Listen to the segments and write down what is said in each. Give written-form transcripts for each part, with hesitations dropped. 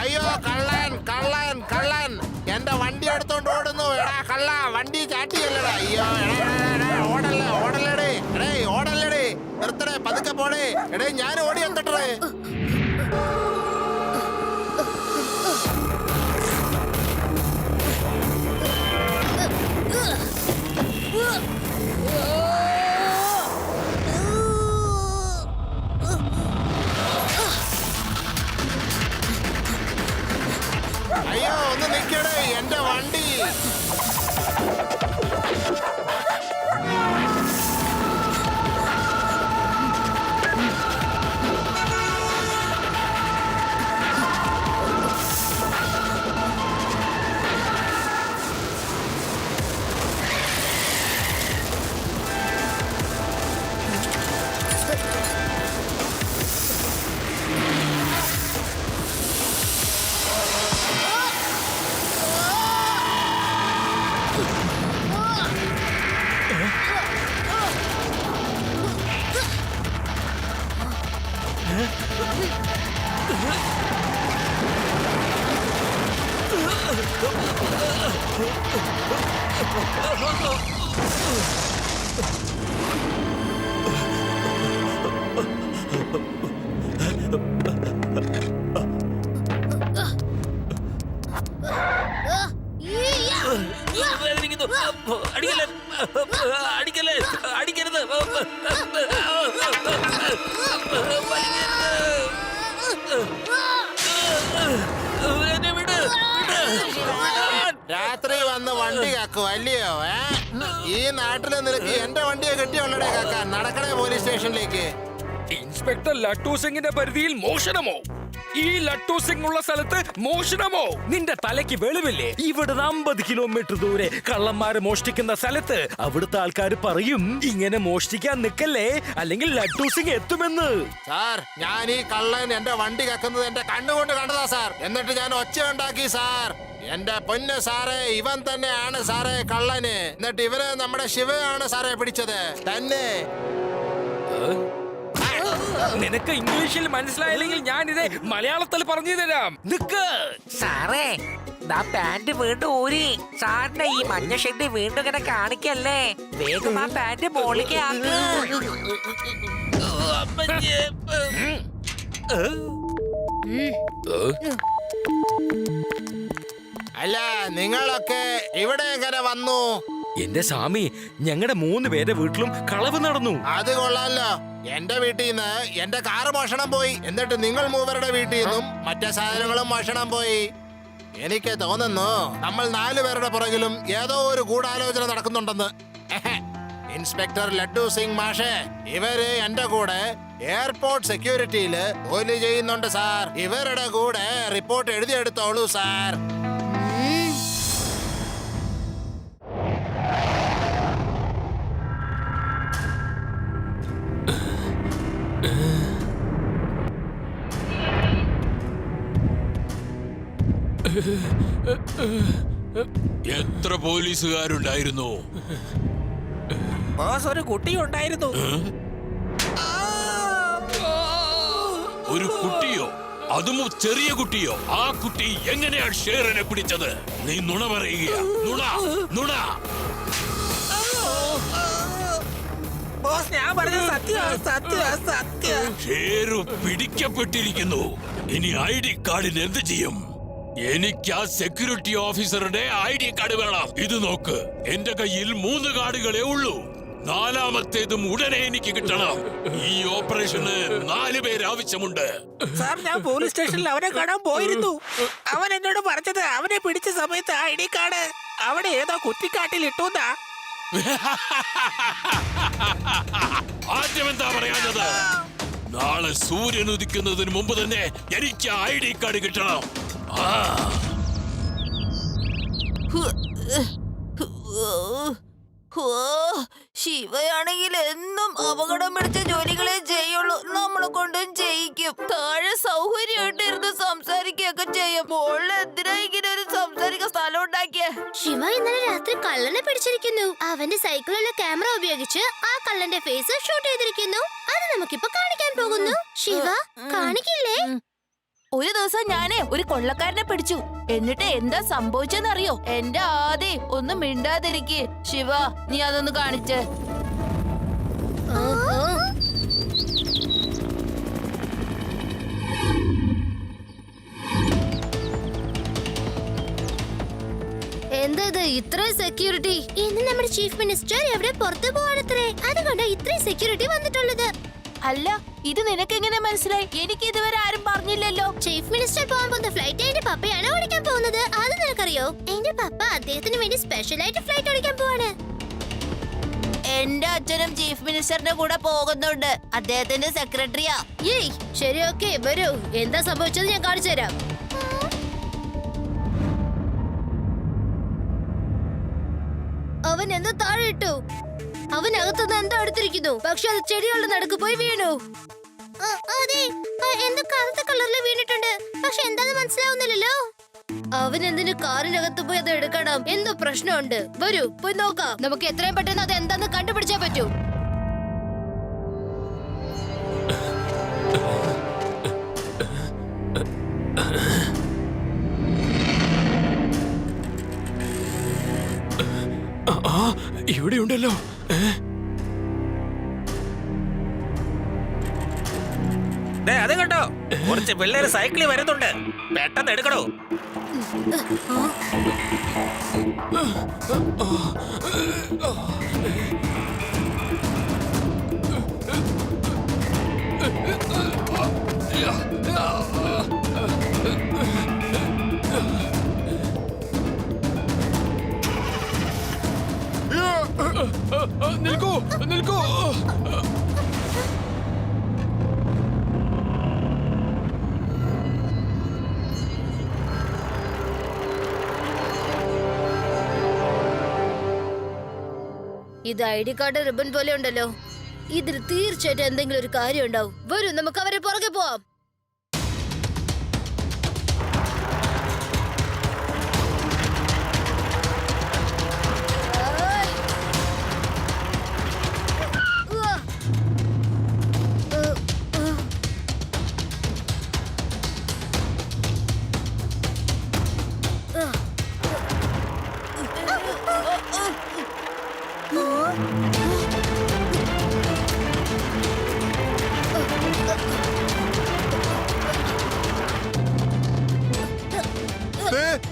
അയ്യോ കള്ളൻ കള്ളൻ കള്ളൻ എന്റെ വണ്ടി എടുത്തോണ്ട് ഓടുന്നു. എടാ കള്ള വണ്ടി ചാട്ടിയല്ലടാ. അയ്യോ ഓടല്ലേ ഓടല്ലേടേ. എടേ ഓടല്ലേടേ. നിർത്തടേ പതുക്കെ പോടേ. എടേ ഞാൻ ഓടി എത്തട്ടേ. അയ്യോ ഒന്ന് നിക്കടേ എന്റെ വണ്ടി. അടിക്കരുത്. രാത്രി വന്ന് വണ്ടി കാക്കും അല്ലയോ? ഈ നാട്ടില് നിനക്ക് എന്റെ വണ്ടിയെ കെട്ടിയുള്ളടേ കാക്കാൻ. നടക്കണേ പോലീസ് സ്റ്റേഷനിലേക്ക്. ഇൻസ്പെക്ടർ ലട്ടു സിംഗിന്റെ പരിധിയിൽ മോഷണമോ? ഈ ലട്ടു സിംഗ് ഉള്ള സ്ഥലത്ത് മോഷണമോ? നിന്റെ തലയ്ക്ക് വെളിവില്ലേ? ഇവിടുന്ന് 50 കിലോമീറ്റർ ദൂരെ കള്ളന്മാര് മോഷ്ടിക്കുന്ന സ്ഥലത്ത് അവിടുത്തെ ആൾക്കാർ പറയും ഇങ്ങനെ മോഷ്ടിക്കാൻ നിക്കല്ലേ, അല്ലെങ്കിൽ ലട്ടു സിംഗ് എത്തുമെന്ന്. സാർ ഞാൻ ഈ കള്ളൻ എന്റെ വണ്ടി കക്കുന്നത് എന്റെ കണ്ണുകൊണ്ട് കണ്ടതാ സാർ. എന്നിട്ട് ഞാൻ ഒച്ച ഉണ്ടാക്കി സാർ. എന്റെ പൊന്ന് സാറേ, ഇവൻ തന്നെയാണ് സാറേ കള്ളന്. എന്നിട്ട് ഇവന് നമ്മുടെ ശിവയാണ് സാറേ പിടിച്ചത് തന്നെ. നിനക്ക് ഇംഗ്ലീഷിൽ മനസ്സിലായില്ലെങ്കിൽ ഞാനിത് മലയാളത്തിൽ പറഞ്ഞു തരാം. നിക്ക് സാറേ, പാന്റ് വീണ്ടും ഊരി. സാറിന്റെ ഈ മഞ്ഞ ഷെഡ് വീണ്ടും ഇങ്ങനെ കാണിക്കല്ലേ. വേഗം ആ പാന്റ് മോളിലേക്ക് ആക്ക്. അല്ല നിങ്ങളൊക്കെ ഇവിടെ എങ്ങനെ വന്നു? എന്റെ സ്വാമി, ഞങ്ങളുടെ 3 പേരുടെ വീട്ടിലും കളവ് നടന്നു. അത് കൊള്ളാലോ. എന്റെ വീട്ടിൽ നിന്ന് എന്റെ കാറ് മോഷണം പോയി. എന്നിട്ട് നിങ്ങൾ മൂവരുടെ വീട്ടിൽ നിന്നും മറ്റേ സാധനങ്ങളും മോഷണം പോയി. എനിക്ക് തോന്നുന്നു നമ്മൾ 4 പേരുടെ പുറകിലും ഏതോ ഒരു ഗൂഢാലോചന നടക്കുന്നുണ്ടെന്ന്. ഇൻസ്പെക്ടർ ലഡ്ഡു സിംഗ് മാഷേ, ഇവര് എന്റെ കൂടെ എയർപോർട്ട് സെക്യൂരിറ്റിയില് ജോലി ചെയ്യുന്നുണ്ട് സാർ. ഇവരുടെ കൂടെ റിപ്പോർട്ട് എഴുതിയെടുത്തോളൂ സാർ. എത്ര പോലീസുകാരുണ്ടായിരുന്നു? ബോസ്, ഒരു കുട്ടി ഉണ്ടായിരുന്നു. ഒരു കുട്ടിയോ? അതും ചെറിയ കുട്ടിയോ? ആ കുട്ടി എങ്ങനെയാണ് ഷേറിനെ പിടിച്ചത്? നീ നുണ പറയുക. നുണ നുണ. ബോസ്, ഞാൻ പറഞ്ഞത് സത്യം. ഷേറു പിടിക്കപ്പെട്ടിരിക്കുന്നു. ഇനി ID കാർഡിന് എന്ത് ചെയ്യും? എനിക്ക് ആ സെക്യൂരിറ്റി ഓഫീസറുടെ ID കാർഡ് വേണം. ഇത് നോക്ക്, എന്റെ കയ്യിൽ 3 കാർഡുകളേ ഉള്ളൂ. 4-മത്തേതും ഉടനെ എനിക്ക് കിട്ടണം. ഈ ഓപ്പറേഷന് 4 പേര് ആവശ്യമുണ്ട്. സാർ, ഞാൻ പോലീസ് സ്റ്റേഷനിൽ അവനെ കാണാൻ പോയിരുന്നു. അവൻ എന്നോട് പറഞ്ഞത് അവനെ പിടിച്ച സമയത്ത് ID കാർഡ് അവിടെ ഏതോ കുറ്റിക്കാട്ടിൽ ഇട്ടുന്നാ. ആദ്യം എന്താ പറയാഞ്ഞത്? നാളെ സൂര്യൻ ഉദിക്കുന്നതിന് മുമ്പ് തന്നെ എനിക്ക് ID കാർഡ് കിട്ടണം. ശിവയാണെങ്കിൽ എന്നും അപകടം പിടിച്ച ജോലികളെ ചെയ്യുള്ളൂ. നമ്മളെ കൊണ്ടും ചെയ്യിക്കും. താഴെ സൗകര്യമായിട്ടിരുന്ന് സംസാരിക്കുകയൊക്കെ ചെയ്യും. മോളിൽ എന്തിനാ ഇങ്ങനെ ഒരു സംസാരിക്കാൻ സ്ഥലം ഉണ്ടാക്കിയ? ശിവ ഇന്നലെ രാത്രി കള്ളനെ പിടിച്ചിരിക്കുന്നു. അവന്റെ സൈക്കിളിലെ ക്യാമറ ഉപയോഗിച്ച് ആ കള്ളന്റെ ഫേസ് ഷൂട്ട് ചെയ്തിരിക്കുന്നു. അത് നമുക്കിപ്പോ കാണിക്കാൻ പോകുന്നു. ശിവ കാണിക്കില്ലേ? ഒരു ദിവസം ഞാനേ ഒരു കൊള്ളക്കാരനെ പിടിച്ചു. എന്നിട്ട് എന്താ സംഭവിച്ചെന്നറിയോ? എന്റെ ആദി ഒന്നും മിണ്ടാതിരിക്കെ. ശിവ, നീ അതൊന്ന് കാണിച്ചേ. എന്താ ഇത്ര സെക്യൂരിറ്റി? ഇന്ന് നമ്മുടെ ചീഫ് മിനിസ്റ്റർ എവിടെ പുറത്തു പോവാണത്രേ. അതുകൊണ്ട് ഇത്രയും സെക്യൂരിറ്റി വന്നിട്ടുള്ളത്. അല്ല, ഇത് നിനക്കെങ്ങനെ മനസ്സിലായി? എനിക്ക് ഇതുവരെ ആരും പറഞ്ഞില്ലല്ലോ. ചീഫ് മിനിസ്റ്റർ പോകാൻ പോകുന്ന ഫ്ലൈറ്റ് എന്റെ പപ്പയാണ് ഓടിക്കാൻ പോകുന്നത്. അത് നിനക്കറിയോ? എന്റെ പപ്പ അദ്ദേഹത്തിന് വേണ്ടി സ്പെഷ്യൽ ആയിട്ട് ഫ്ലൈറ്റ് ഓടിക്കാൻ പോവാണ്. എന്റെ അച്ഛനും ചീഫ് മിനിസ്റ്ററിന്റെ കൂടെ പോകുന്നുണ്ട്. അദ്ദേഹത്തിന്റെ സെക്രട്ടറിയാ. ഏയ് ശരി, ഓക്കെ, വരൂ. എന്താ സംഭവിച്ചത് ഞാൻ കാണിച്ചു തരാം. അവൻ എന്താ താഴെ ഇട്ടു. അവനകത്തുനിന്ന് എന്താ എടുത്തിരിക്കുന്നു. പക്ഷെ അത് ചെടികളുടെ നടുക്ക് പോയി വീണു. അതെ, എന്തോ കറുത്ത കളറിൽ വീണിട്ടുണ്ട്. പക്ഷെ എന്താന്ന് മനസ്സിലാവുന്നില്ലല്ലോ. അവൻ എന്തിനു കാറിനകത്ത് പോയി അത് എടുക്കണം? എന്തോ പ്രശ്നമുണ്ട്. വരൂ പോയി നോക്കാം. നമുക്ക് എത്രയും പെട്ടെന്ന് അത് എന്താന്ന് കണ്ടുപിടിച്ചാ പറ്റൂ. ഇവിടെയുണ്ടല്ലോ. അത് കണ്ടോ, കുറച്ച് പിള്ളേര് സൈക്കിളിൽ വരുന്നുണ്ട്. പെട്ടെന്ന് എടുക്കണോ. നിൽക്കൂ, നിൽക്കൂ. ഇത് ID കാർഡ് റിബൺ പോലെ ഉണ്ടല്ലോ. ഇതിൽ തീർച്ചയായിട്ടും എന്തെങ്കിലും ഒരു കാര്യം ഉണ്ടാവും. വരൂ നമുക്ക് അവരെ പുറകെ പോവാം.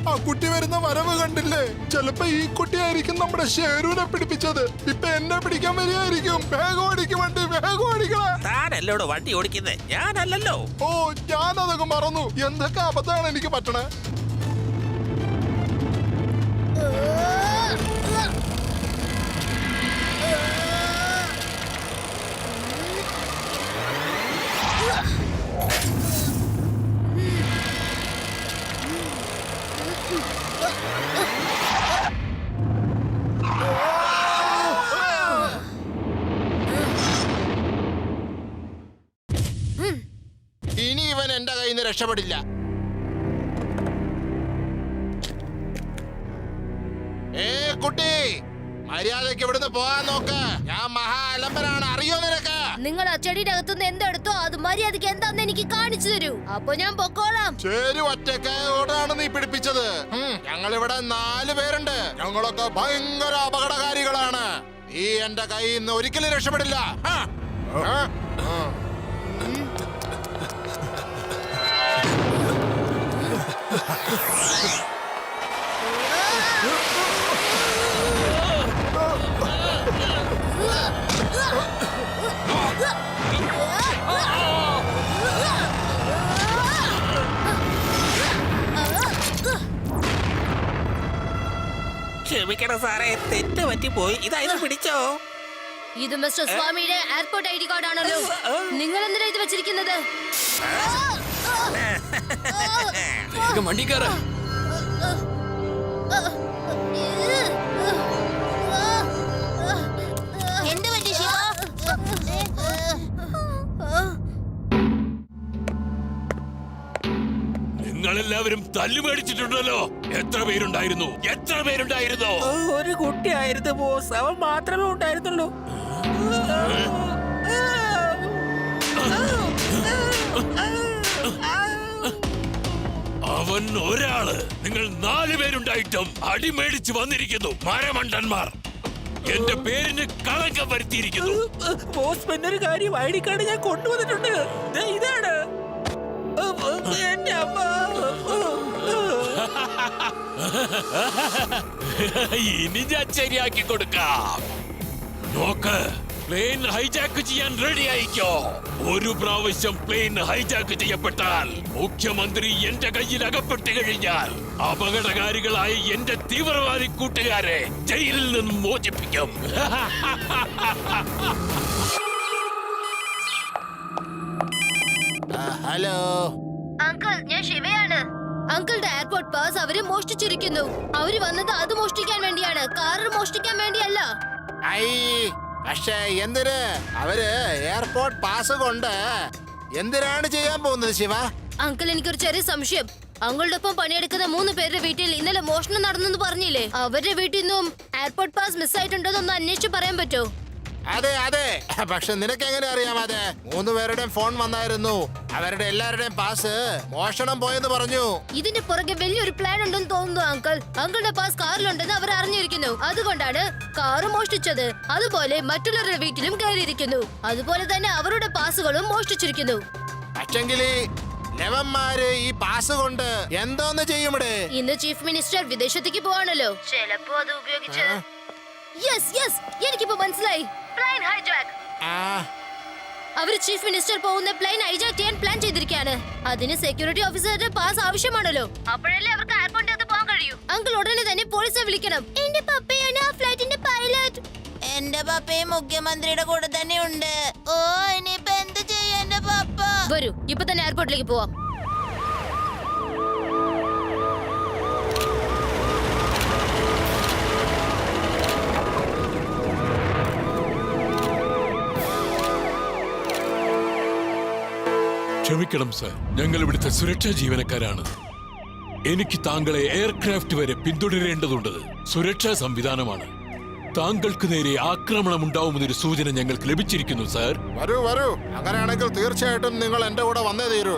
ആ കുട്ടി വരുന്ന വരവ് കണ്ടില്ലേ? ചിലപ്പോ ഈ കുട്ടിയായിരിക്കും നമ്മുടെ ഷേരുവിനെ പിടിപ്പിച്ചത്. ഇപ്പൊ എന്നെ പിടിക്കാൻ വരികയായിരിക്കും. വേഗം ഓടിക്കും വണ്ടി, വേഗം ഓടിക്കണേ. താനല്ലോടോ വണ്ടി ഓടിക്കുന്നേ, ഞാനല്ലല്ലോ. ഓ, ഞാനതൊക്കെ മറന്നു. എന്തൊക്കെ അബദ്ധമാണ് എനിക്ക് പറ്റണേ. ഇനി ഇവൻ എന്റെ കയ്യിൽ നിന്ന് രക്ഷപ്പെടില്ല. കുട്ടി, മര്യാദക്ക് ഇവിടുന്ന് പോകാൻ നോക്ക്. ഞാൻ മഹാ അലമ്പനാണ്, അറിയോ നിനക്ക്? നിങ്ങൾ ആ ചെടിയുടെ അകത്തുനിന്ന് എന്തെടുത്തോ അത് മര്യാദക്ക് എന്താന്ന് എനിക്ക് കാണിച്ചു തരൂ. അപ്പൊ ഞാൻ പൊക്കോളാം. ശരി, ഒറ്റക്കോടാണ് നീ പിടിപ്പിച്ചത്. ഞങ്ങളിവിടെ 4 പേരുണ്ട്. ഞങ്ങളൊക്കെ ഭയങ്കര അപകടകാരികളാണ്. നീ എന്റെ കയ്യിൽ നിന്ന് ഒരിക്കലും രക്ഷപ്പെടില്ല. ക്ഷമിക്കണം സാറേ, തെറ്റ് പറ്റിപ്പോയി. ഇതായത് പിടിച്ചോ. ഇത് മിസ്റ്റർ സ്വാമിയുടെ എയർപോർട്ട് ID കാർഡ് ആണല്ലോ. നിങ്ങൾ എന്തിനാ ഇത് വെച്ചിരിക്കുന്നത്? വണ്ടി കയറ. എല്ലാവരും തല്ലുമേടിച്ചിട്ടുണ്ടല്ലോ. എത്ര പേരുണ്ടായിരുന്നു? ഒരു കുട്ടിയായിരുന്നു ബോസ്, അവൻ മാത്രമേ ഉണ്ടായിരുന്നുള്ളൂ. അവൻ ഒരാള്. നിങ്ങൾ 4 പേരുണ്ടായിട്ടും അടിമേടിച്ച് വന്നിരിക്കുന്നു. മരമണ്ടന്മാർ എന്റെ പേരിന് കളങ്കം വരുത്തിയിരിക്കുന്നു. ബോസ്, പിന്നൊരു കാര്യം, ID കാർഡ് ഞാൻ കൊണ്ടുവന്നിട്ടുണ്ട്. ദേ ഇതാണ്. എന്റെ അമ്മ. ഇനി ഞാൻ ശരിയാക്കി കൊടുക്കാം. നോക്ക്, പ്ലെയിൻ ഹൈജാക്ക് ചെയ്യാൻ റെഡി ആയിക്കോ. ഒരു പ്രാവശ്യം പ്ലെയിൻ ഹൈജാക്ക് ചെയ്യപ്പെട്ടാൽ മുഖ്യമന്ത്രി എന്റെ കയ്യിൽ അകപ്പെട്ട് കഴിഞ്ഞാൽ അപകടകാരികളായ എന്റെ തീവ്രവാദി കൂട്ടുകാരെ ജയിലിൽ നിന്നും മോചിപ്പിക്കും. ഹലോ അങ്കിൾ, ഞാൻ ശിവയാണ്. അങ്കിളുടെ എയർപോർട്ട് പാസ് അവര് മോഷ്ടിച്ചിരിക്കുന്നു. അവര് വന്നത് അത് മോഷ്ടിക്കാൻ വേണ്ടിയാണ്, കാറ് മോഷ്ടിക്കാൻ വേണ്ടിയല്ല. ഐ പക്ഷേ എന്തിന് അവര് എയർപോർട്ട് പാസ് കൊണ്ട് എന്തിനാണ് ചെയ്യാൻ പോകുന്നത് ശിവ? അങ്കിൾ, എനിക്കൊരു ചെറിയ സംശയം. അങ്കിളുടെ ഒപ്പം പണിയെടുക്കുന്ന 3 പേരുടെ വീട്ടിൽ ഇന്നലെ മോഷണം നടന്നെന്ന് പറഞ്ഞില്ലേ? അവരുടെ വീട്ടിൽ നിന്നും എയർപോർട്ട് പാസ് മിസ്സായിട്ടുണ്ടോ എന്ന് അന്വേഷിച്ച് പറയാൻ പറ്റോ? അതെ അതെ, പക്ഷെ നിനക്ക് എങ്ങനെ അറിയാം? അതെ, 3 പേരുടെയും ഫോൺ വന്നായിരുന്നു. അവരുടെ എല്ലാവരുടെയും പാസ് മോഷണം പോയെന്ന് പറഞ്ഞു. ഇതിന്റെ പുറകെ വലിയൊരു പ്ലാൻ ഉണ്ടെന്ന് തോന്നുന്നു അങ്കിൾ. അങ്കിളുടെ പാസ് കാറിലുണ്ടെന്ന് അവർ അറിഞ്ഞിരിക്കുന്നു. അതുകൊണ്ടാണ് കാറ് മോഷ്ടിച്ചത്. അതുപോലെ മറ്റുള്ളവരുടെ വീട്ടിലും കയറിയിരിക്കുന്നു. അതുപോലെ തന്നെ അവരുടെ പാസുകളും മോഷ്ടിച്ചിരിക്കുന്നു. പക്ഷെങ്കില് ലെവന്മാര് ഈ പാസ് കൊണ്ട് എന്തോന്ന് ചെയ്യുമിടെ? ഇന്ന് ചീഫ് മിനിസ്റ്റർ വിദേശത്തേക്ക് പോവാണല്ലോ. ചിലപ്പോ അത് ഉപയോഗിച്ച് എനിക്കിപ്പോ മനസ്സിലായി. Plane hijack. അവര് ചീഫ് മിനിസ്റ്റർ പോകുന്ന പ്ലെയിൻ ഹൈജാക്ക് ചെയ്യാൻ പ്ലാൻ ചെയ്തിരിക്കുകയാണ്. അതിന് സെക്യൂരിറ്റി ഓഫീസറുടെ പാസ് ആവശ്യമാണല്ലോ. അപ്പോഴല്ലേ അവർക്ക് എയർപോർട്ടിലേക്ക് പോകാൻ കഴിയൂ. അങ്കിൾ ഉടനെ തന്നെ പോലീസിനെ വിളിക്കണം. എന്റെ പപ്പയാണ് ആ ഫ്ലൈറ്റിന്റെ പൈലറ്റ്. എന്റെ പപ്പയും മുഖ്യമന്ത്രിയുടെ കൂടെ തന്നെ ഉണ്ട്. ഓ, ഇനിയിപ്പോ എന്ത് ചെയ്യും എന്റെ പപ്പ? വരൂ, ഇപ്പൊ തന്നെ എയർപോർട്ടിലേക്ക് പോവാം. ക്ഷമിക്കണം സർ, ഞങ്ങൾ ഇവിടുത്തെ സുരക്ഷാ ജീവനക്കാരാണ്. എനിക്ക് താങ്കളെ എയർക്രാഫ്റ്റ് വരെ പിന്തുടരേണ്ടതുണ്ട്. സുരക്ഷാ സംവിധാനമാണ്. താങ്കൾക്ക് നേരെ ആക്രമണം ഉണ്ടാവുമെന്നൊരു സൂചന ഞങ്ങൾക്ക് ലഭിച്ചിരിക്കുന്നു സർ. വരൂ വരൂ, അങ്ങനെയാണെങ്കിൽ തീർച്ചയായിട്ടും നിങ്ങൾ എന്റെ കൂടെ വന്നേ തീരൂ.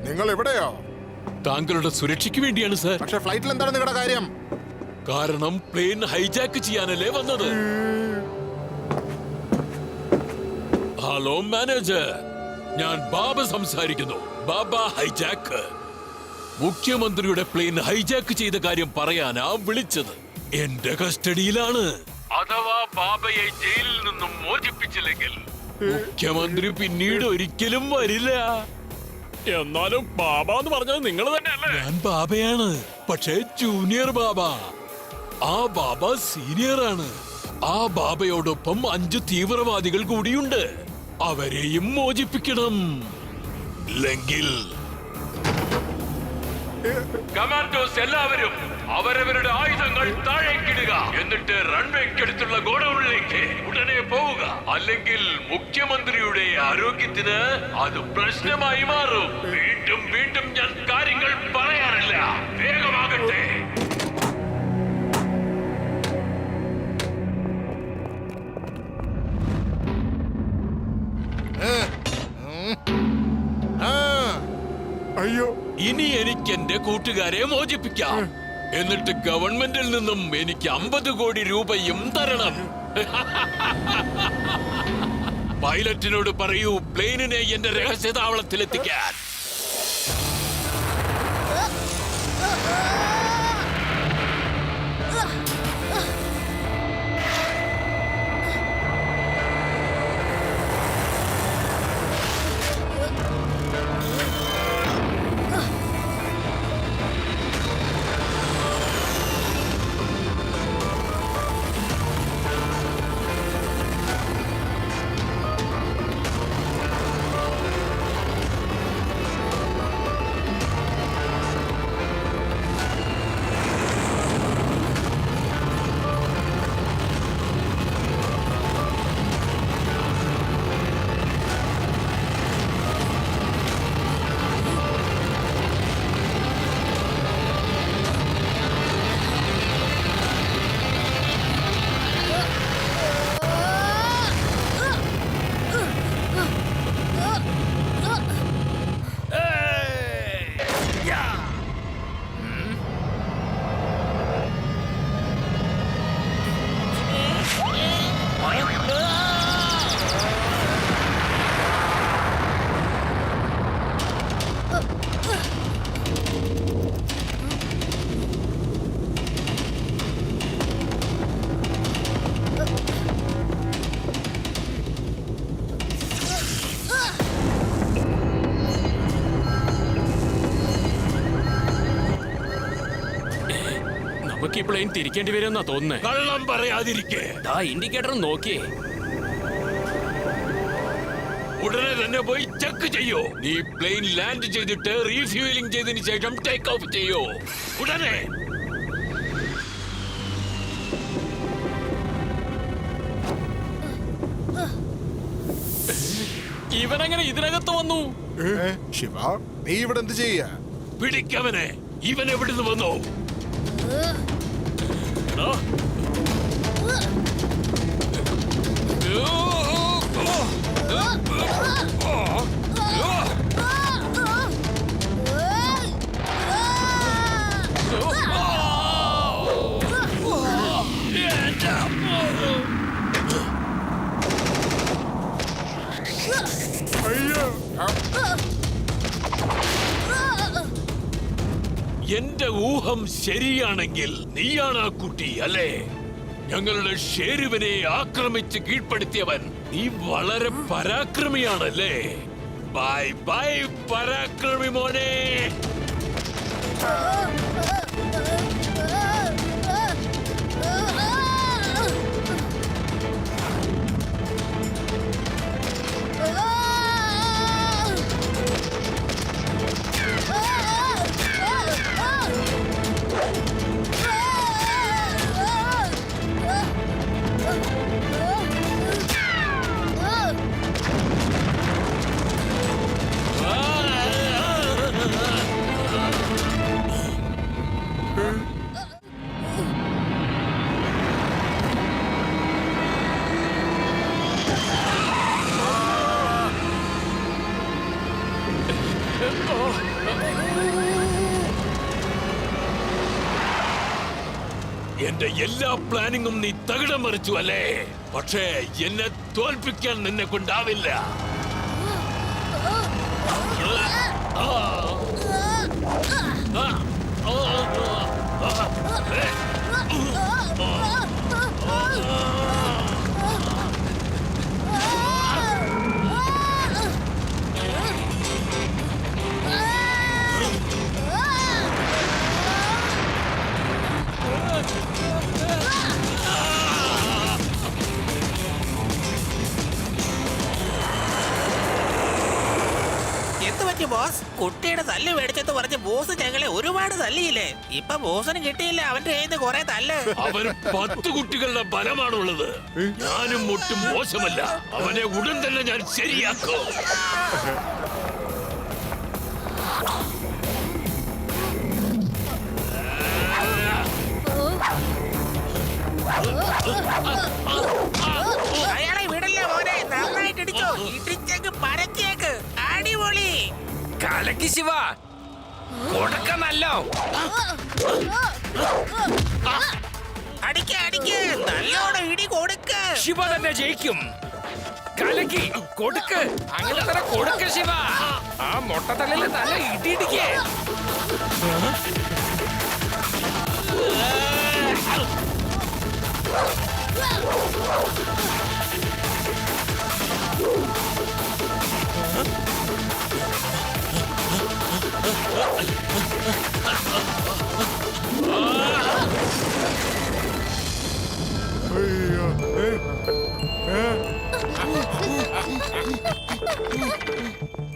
നിങ്ങൾ എവിടെയോ? താങ്കളുടെ സുരക്ഷയ്ക്ക് വേണ്ടിയാണ് സർ. പക്ഷെ ഫ്ലൈറ്റിൽ എന്താണ് നിങ്ങളുടെ കാര്യം? കാരണം പ്ലെയിൻ ഹൈജാക്ക് ചെയ്യാനല്ലേ വന്നത്. ഹലോ മാനേജർ, ഞാൻ ബാബ സംസാരിക്കുന്നു. ബാബ ഹൈജാക്ക്. മുഖ്യമന്ത്രിയുടെ പ്ലെയിൻ ഹൈജാക്ക് ചെയ്ത കാര്യം പറയാനാ വിളിച്ചത്. എന്റെ കസ്റ്റഡിയിലാണ്. അഥവാ ബാബയെ ജയിലിൽ നിന്നും മോചിപ്പിച്ചില്ലെങ്കിൽ മുഖ്യമന്ത്രി പിന്നീട് ഒരിക്കലും വരില്ല. എന്നാലും ബാബ എന്ന് പറഞ്ഞത് നിങ്ങൾ തന്നെയല്ലേ? ഞാൻ ബാബയാണ്, പക്ഷേ ജൂനിയർ ബാബ. ആ ബാബ സീനിയർ ആണ്. ആ ബാബയോടൊപ്പം 5 തീവ്രവാദികൾ കൂടിയുണ്ട്. അവരെയും മോചിപ്പിക്കണം. ഇല്ലെങ്കിൽ കമാൻഡോസ് എല്ലാവരും അവരവരുടെ ആയുധങ്ങൾ താഴേക്കിടുക. എന്നിട്ട് റൺവേക്കടുത്തുള്ള ഗോഡൌണിലേക്ക് ഉടനെ പോവുക. അല്ലെങ്കിൽ മുഖ്യമന്ത്രിയുടെ ആരോഗ്യത്തിന് അത് പ്രശ്നമായി മാറും. വീണ്ടും വീണ്ടും ഞാൻ കാര്യങ്ങൾ പറയാറില്ല. വേഗമാകട്ടെ. അയ്യോ, ഇനി ഇനി എനിക്ക് എന്റെ കൂട്ടുകാരെ മോചിപ്പിക്കാം. എന്നിട്ട് ഗവൺമെന്റിൽ നിന്നും എനിക്ക് 50 കോടി രൂപയും തരണം. പൈലറ്റിനോട് പറയൂ പ്ലെയിനിനെ എന്റെ രഹസ്യതാവളത്തിലെത്തിക്കാൻ. നമുക്ക് ഈ പ്ലെയിൻ തിരിക്കേണ്ടി വരുമെന്നാ തോന്നുന്നേ. കള്ളം പറയാതിരിക്കേ. ഇൻഡിക്കേറ്റർ നോക്കിയേ. ഉടനെ തന്നെ പോയി ചെക്ക് ചെയ്യോ. നീ പ്ലെയിൻ ലാൻഡ് ചെയ്തിട്ട് റീഫ്യൂലിംഗ് ചെയ്തതിന് ശേഷം ടേക്ക് ഓഫ് ചെയ്യോ ഉടനെ. ഇവനെങ്ങനെ ഇതിനകത്ത് വന്നു? ശിവ, നീ ഇവിടെ എന്ത് ചെയ്യാ? പിടിക്കവനെ. ഇവൻ എവിടുന്ന് വന്നു? എന്റെ ഊഹം ശരിയാണെങ്കിൽ നീയാണ് ആ കുട്ടി അല്ലേ? ഞങ്ങളുടെ ഷേരുവിനെ ആക്രമിച്ച് കീഴ്പ്പെടുത്തിയവൻ. നീ വളരെ പരാക്രമിയാണല്ലേ? ബൈ ബൈ പരാക്രമി മോനെ. എന്റെ എല്ലാ പ്ലാനിങ്ങും നീ തകിടം മറിച്ചു അല്ലേ? പക്ഷേ എന്നെ തോൽപ്പിക്കാൻ നിന്നെ കൊണ്ടാവില്ല. ബോസ്, കുട്ടിയുടെ തല്ല് മേടിച്ചെന്ന് പറഞ്ഞ് ബോസ് ഞങ്ങളെ ഒരുപാട് തല്ലിയില്ലേ? ഇപ്പൊ ബോസിന് കിട്ടിയില്ല അവന്റെ കയ്യിൽ നിന്ന് കുറെ തല്ല്. അവന് 10 കുട്ടികളുടെ ബലമാണുള്ളത്. ഞാനും ഒട്ടും മോശമല്ല. അവനെ ഉടൻ തന്നെ ഞാൻ ശരിയാക്കും. അയാളെ വിടല്ലേ മോനെ, നന്നായിട്ട് ഇടിച്ചോ. ഇടിച്ചേക്ക് പരത്തിയേക്ക്. അടിപൊളി. കലക്കി ശിവ. കൊടുക്കുന്നല്ലോ. അടിക്ക അടിക്ക നല്ലോണം ഇടി കൊടുക്ക. ശിവ തന്നെ ജയിക്കും. കലക്കി കൊടുക്ക്, അങ്ങനെ തന്നെ കൊടുക്ക് ശിവ. ആ മൊട്ടത്തലയില് നല്ല ഇടിയിടിക്കേ.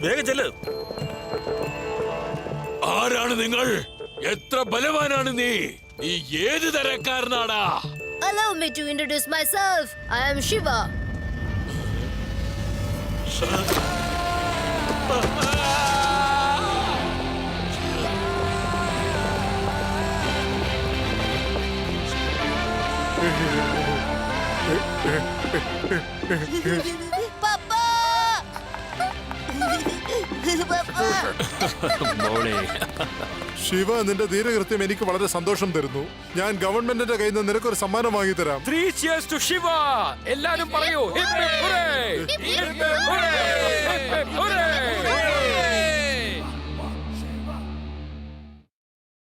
വേഗം ചെല്ല്. ആരാണ് നിങ്ങൾ? എത്ര ബലവാനാണ് നീ? നീ ഏത് തരക്കാരനാടാ? Allow me to introduce myself. I am Shiva. പപ്പാ പപ്പാ മോളെ ശിവ, നിന്റെ ധീരകൃത്യം എനിക്ക് വളരെ സന്തോഷം തരുന്നു. ഞാൻ ഗവൺമെന്റിന്റെ കയ്യിൽ നിന്ന് നിനക്കൊരു സമ്മാനം വാങ്ങി തരാം. 3 cheers to Shiva. എല്ലാരും പറയൂ. Hip hip hooray. Hip hip hooray.